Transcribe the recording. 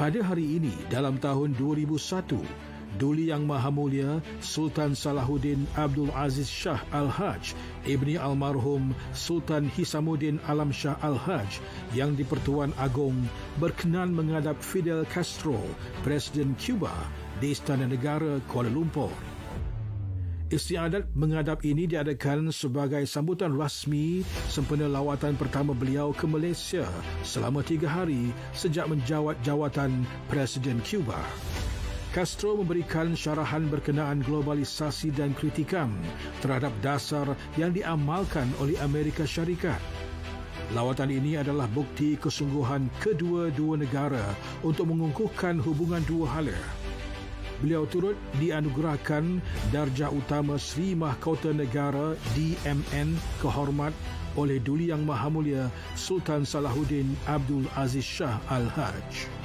Pada hari ini dalam tahun 2001, Duli Yang Maha Mulia Sultan Salahuddin Abdul Aziz Shah Al-Haj ibni almarhum Sultan Hisamuddin Alam Shah Al-Haj yang di-Pertuan Agong berkenan menghadap Fidel Castro, Presiden Cuba, di Istana Negara Kuala Lumpur. Istiadat menghadap ini diadakan sebagai sambutan rasmi sempena lawatan pertama beliau ke Malaysia selama 3 hari sejak menjawat jawatan Presiden Cuba. Castro memberikan syarahan berkenaan globalisasi dan kritikan terhadap dasar yang diamalkan oleh Amerika Syarikat. Lawatan ini adalah bukti kesungguhan kedua-dua negara untuk mengukuhkan hubungan dua hala. Beliau turut dianugerahkan darjah utama Sri Mahkota Negara DMN kehormat oleh Duli Yang Maha Mulia Sultan Salahuddin Abdul Aziz Shah Al-Haj.